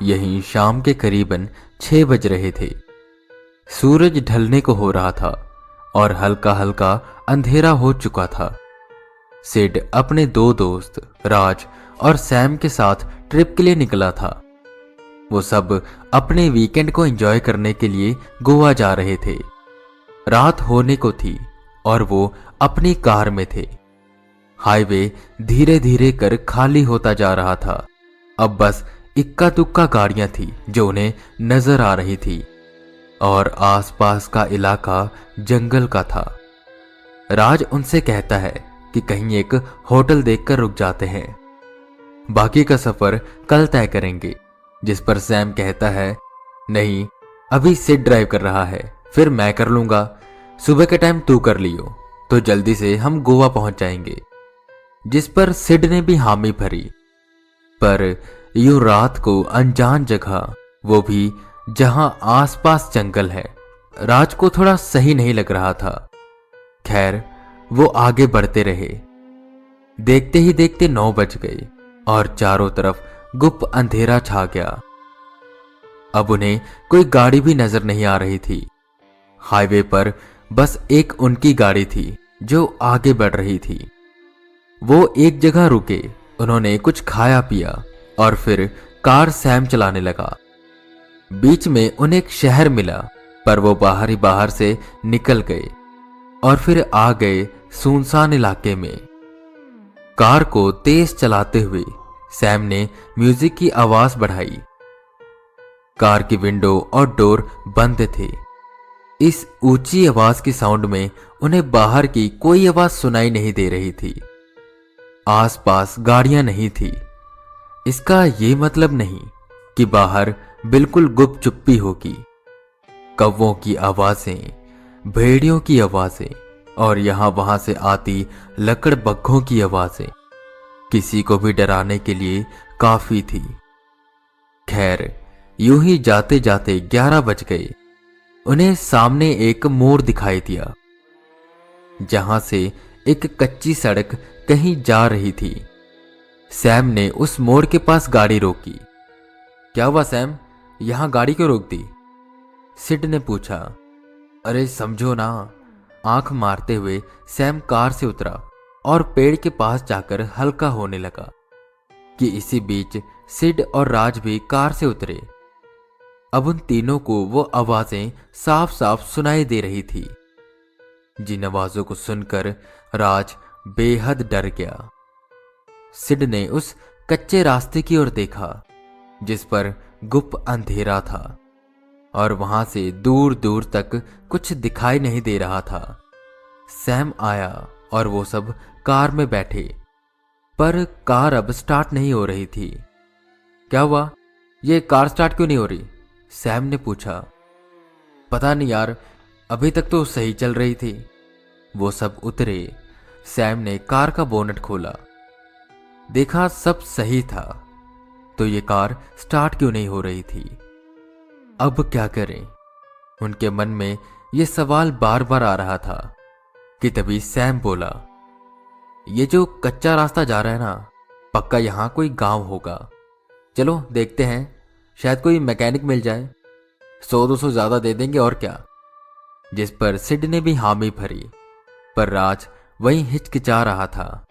यहीं शाम के करीबन 6 बज रहे थे। सूरज ढलने को हो रहा था और हल्का हल्का अंधेरा हो चुका था। सिड अपने 2 दोस्त राज और सैम के साथ ट्रिप के लिए निकला था। वो सब अपने वीकेंड को एंजॉय करने के लिए गोवा जा रहे थे। रात होने को थी और वो अपनी कार में थे। हाईवे धीरे धीरे कर खाली होता जा रहा था। अब बस इक्का दुक्का गाड़ियां थी जो उन्हें नजर आ रही थी और आसपास का इलाका जंगल का था। राज उनसे कहता है कि कहीं एक होटल देखकर रुक जाते हैं, बाकी का सफर कल तय करेंगे। जिस पर सैम कहता है, नहीं, अभी सिड ड्राइव कर रहा है, फिर मैं कर लूंगा। सुबह के टाइम तू कर लियो तो जल्दी से हम गोवा पहुंच जाएंगे। जिस पर सिड ने भी हामी भरी। पर यूं रात को अनजान जगह, वो भी जहां आसपास जंगल है, राज को थोड़ा सही नहीं लग रहा था। खैर, वो आगे बढ़ते रहे। देखते ही देखते 9 बज गए और चारों तरफ गुप्त अंधेरा छा गया। अब उन्हें कोई गाड़ी भी नजर नहीं आ रही थी। हाईवे पर बस एक उनकी गाड़ी थी जो आगे बढ़ रही थी। वो एक जगह रुके, उन्होंने कुछ खाया पिया और फिर कार सैम चलाने लगा। बीच में उन्हें एक शहर मिला, पर वो बाहर ही बाहर से निकल गए और फिर आ गए सुनसान इलाके में। कार को तेज चलाते हुए सैम ने म्यूजिक की आवाज बढ़ाई। कार की विंडो और डोर बंद थे। इस ऊंची आवाज की साउंड में उन्हें बाहर की कोई आवाज सुनाई नहीं दे रही थी। आसपास गाड़ियां नहीं थी। इसका ये मतलब नहीं कि बाहर बिल्कुल गुप्त चुप्पी होगी। कौवों की आवाजें, भेड़ियों की आवाजें और यहां वहां से आती लकड़बग्घों की आवाजें किसी को भी डराने के लिए काफी थी। खैर, यूं ही जाते जाते 11 बज गए। उन्हें सामने एक मोड़ दिखाई दिया जहां से एक कच्ची सड़क कहीं जा रही थी। सैम ने उस मोड़ के पास गाड़ी रोकी। क्या हुआ सैम, यहां गाड़ी क्यों रोक दी? सिड ने पूछा। अरे समझो ना। आंख मारते हुए सैम कार से उतरा और पेड़ के पास जाकर हल्का होने लगा कि इसी बीच सिड और राज भी कार से उतरे। अब उन तीनों को वो आवाजें साफ साफ सुनाई दे रही थी। जिन आवाजों को सुनकर राज बेहद डर गया। सिड ने उस कच्चे रास्ते की ओर देखा जिस पर गुप्त अंधेरा था और वहां से दूर दूर तक कुछ दिखाई नहीं दे रहा था। सैम आया और वो सब कार में बैठे, पर कार अब स्टार्ट नहीं हो रही थी। क्या हुआ, ये कार स्टार्ट क्यों नहीं हो रही? सैम ने पूछा। पता नहीं यार, अभी तक तो सही चल रही थी। वो सब उतरे। सैम ने कार का बोनट खोला, देखा सब सही था, तो ये कार स्टार्ट क्यों नहीं हो रही थी? अब क्या करें? उनके मन में ये सवाल बार बार आ रहा था कि तभी सैम बोला, ये जो कच्चा रास्ता जा रहा है ना, पक्का यहां कोई गांव होगा। चलो देखते हैं, शायद कोई मैकेनिक मिल जाए, 100-200 ज्यादा दे देंगे और क्या। जिस पर सिड ने भी हामी भरी, पर राज वहीं हिचकिचा रहा था।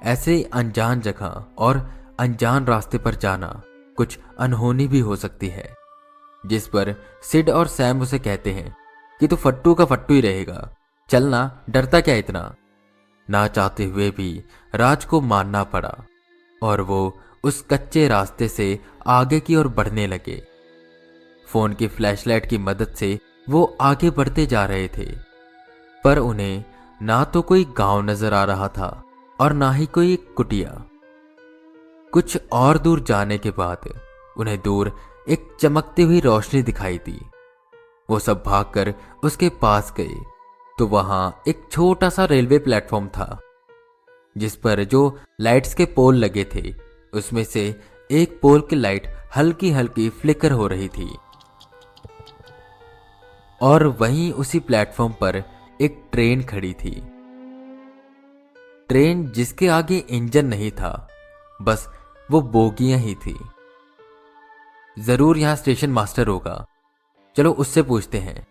ऐसे अनजान जगह और अनजान रास्ते पर जाना कुछ अनहोनी भी हो सकती है। जिस पर सिड और सैम उसे कहते हैं कि तू फट्टू का फट्टू ही रहेगा, चलना, डरता क्या इतना। ना चाहते हुए भी राज को मानना पड़ा और वो उस कच्चे रास्ते से आगे की ओर बढ़ने लगे। फोन की फ्लैशलाइट की मदद से वो आगे बढ़ते जा रहे थे, पर उन्हें ना तो कोई गांव नजर आ रहा था और ना ही कोई कुटिया। कुछ और दूर जाने के बाद उन्हें दूर एक चमकती हुई रोशनी दिखाई दी। वो सब भागकर उसके पास गए तो वहां एक छोटा सा रेलवे प्लेटफॉर्म था, जिस पर जो लाइट्स के पोल लगे थे उसमें से एक पोल की लाइट हल्की हल्की फ्लिकर हो रही थी। और वहीं उसी प्लेटफॉर्म पर एक ट्रेन खड़ी थी। ट्रेन जिसके आगे इंजन नहीं था, बस वो बोगियां ही थी। जरूर यहां स्टेशन मास्टर होगा, चलो उससे पूछते हैं।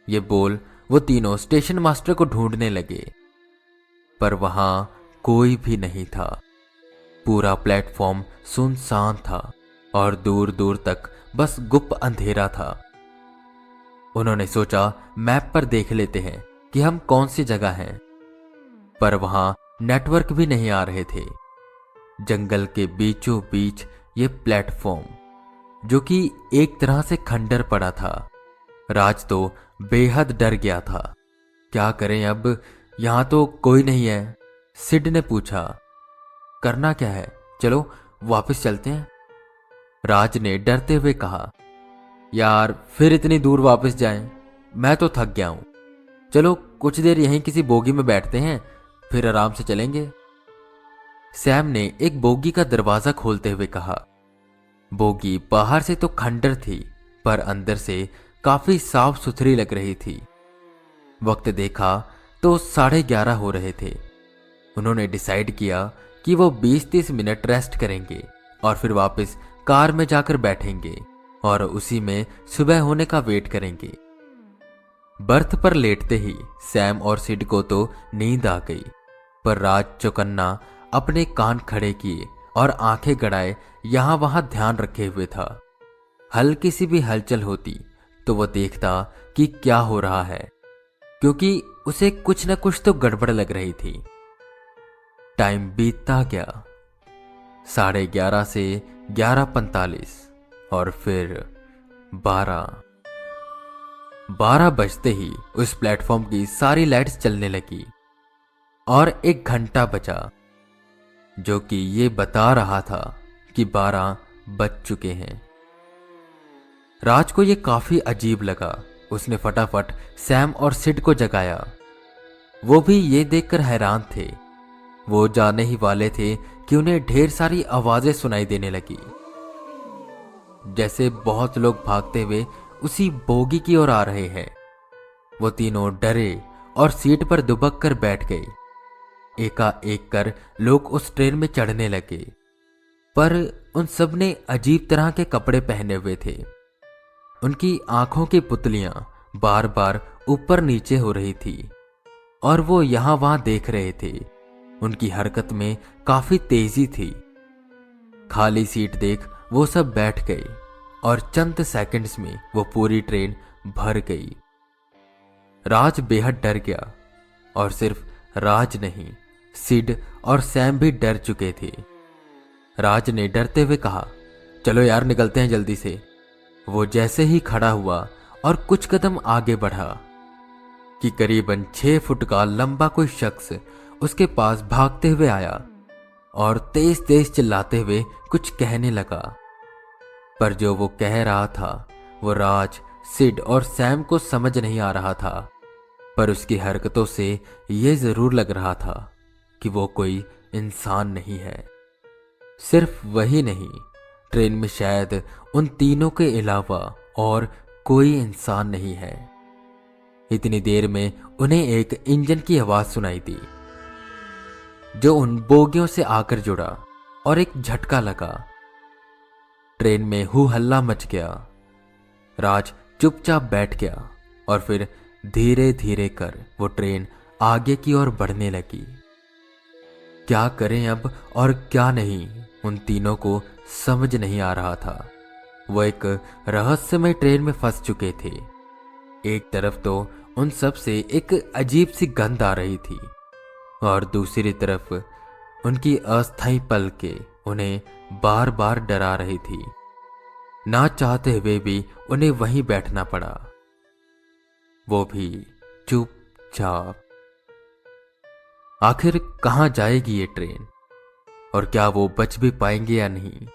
ये बोल वो तीनों स्टेशन मास्टर को ढूंढने लगे, पर वहां कोई भी नहीं था। पूरा प्लेटफॉर्म सुनसान था और दूर दूर तक बस गुप्त अंधेरा था। उन्होंने सोचा मैप पर देख लेते हैं कि हम कौन सी जगह हैं, पर वहां नेटवर्क भी नहीं आ रहे थे। जंगल के बीचों बीच ये प्लेटफॉर्म, जो कि एक तरह से खंडर पड़ा था। राज तो बेहद डर गया था। क्या करें अब, यहां तो कोई नहीं है। सिड ने पूछा, करना क्या है, चलो वापस चलते हैं। राज ने डरते हुए कहा, यार फिर इतनी दूर वापस जाएं, मैं तो थक गया हूं। चलो कुछ देर यहीं किसी बोगी में बैठते हैं, फिर आराम से चलेंगे। सैम ने एक बोगी का दरवाजा खोलते हुए कहा। बोगी बाहर से तो खंडर थी, पर अंदर से काफी साफ सुथरी लग रही थी। वक्त देखा तो 11:30 हो रहे थे। उन्होंने डिसाइड किया कि वो 20-30 मिनट रेस्ट करेंगे और फिर वापस कार में जाकर बैठेंगे और उसी में सुबह होने का वेट करेंगे। बर्थ पर लेटते ही सैम और सिड को तो नींद आ गई, पर राज चौकन्ना अपने कान खड़े किए और आंखें गड़ाए यहां वहां ध्यान रखे हुए था। हल्की सी भी हलचल होती तो वो देखता कि क्या हो रहा है, क्योंकि उसे कुछ न कुछ तो गड़बड़ लग रही थी। टाइम बीतता गया, 11:30 से 11:45 और फिर 12 बजते ही उस प्लेटफॉर्म की सारी लाइट्स चलने लगी और 1 घंटा बचा, जो कि ये बता रहा था कि 12 बज चुके हैं। राज को यह काफी अजीब लगा। उसने फटाफट सैम और सिड को जगाया। वो भी ये देखकर हैरान थे। वो जानने ही वाले थे कि उन्हें ढेर सारी आवाजें सुनाई देने लगी, जैसे बहुत लोग भागते हुए उसी बोगी की ओर आ रहे हैं। वो तीनों डरे और सीट पर दुबक कर बैठ गए। एकाएक कर लोग उस ट्रेन में चढ़ने लगे, पर उन सब ने अजीब तरह के कपड़े पहने हुए थे। उनकी आंखों की पुतलियां बार बार ऊपर नीचे हो रही थी और वो यहां वहां देख रहे थे। उनकी हरकत में काफी तेजी थी। खाली सीट देख वो सब बैठ गए और चंद सेकंड्स में वो पूरी ट्रेन भर गई। राज बेहद डर गया और सिर्फ राज नहीं, सिड और सैम भी डर चुके थे। राज ने डरते हुए कहा, चलो यार निकलते हैं जल्दी से। वो जैसे ही खड़ा हुआ और कुछ कदम आगे बढ़ा कि करीबन 6 फुट का लंबा कोई शख्स उसके पास भागते हुए आया और तेज तेज चिल्लाते हुए कुछ कहने लगा। पर जो वो कह रहा था वो राज, सिड और सैम को समझ नहीं आ रहा था, पर उसकी हरकतों से ये जरूर लग रहा था कि वो कोई इंसान नहीं है। सिर्फ वही नहीं, ट्रेन में शायद उन तीनों के अलावा और कोई इंसान नहीं है। इतनी देर में उन्हें एक इंजन की आवाज सुनाई दी, जो उन बोगियों से आकर जुड़ा और एक झटका लगा। ट्रेन में हू हल्ला मच गया। राज चुपचाप बैठ गया और फिर धीरे धीरे कर वो ट्रेन आगे की ओर बढ़ने लगी। क्या करें अब और क्या नहीं, उन तीनों को समझ नहीं आ रहा था। वो एक रहस्यमय ट्रेन में फंस चुके थे। एक तरफ तो उन सब से एक अजीब सी गंध आ रही थी और दूसरी तरफ उनकी अस्थायी पलकें उन्हें बार बार डरा रही थी। ना चाहते हुए भी उन्हें वहीं बैठना पड़ा, वो भी चुपचाप। आखिर कहां जाएगी ये ट्रेन और क्या वो बच भी पाएंगे या नहीं,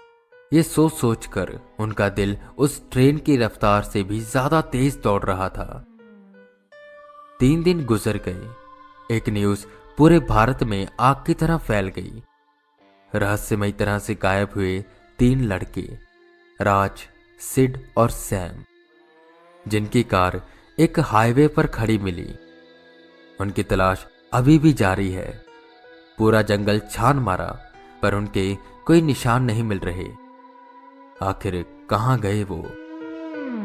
ये सोच सोच कर उनका दिल उस ट्रेन की रफ्तार से भी ज्यादा तेज दौड़ रहा था। 3 दिन गुजर गए। एक न्यूज पूरे भारत में आग की तरह फैल गई। रहस्यमय तरह से गायब हुए 3 लड़के, राज, सिड और सैम, जिनकी कार एक हाईवे पर खड़ी मिली। उनकी तलाश अभी भी जारी है। पूरा जंगल छान मारा, पर उनके कोई निशान नहीं मिल रहे। आखिर कहाँ गए वो।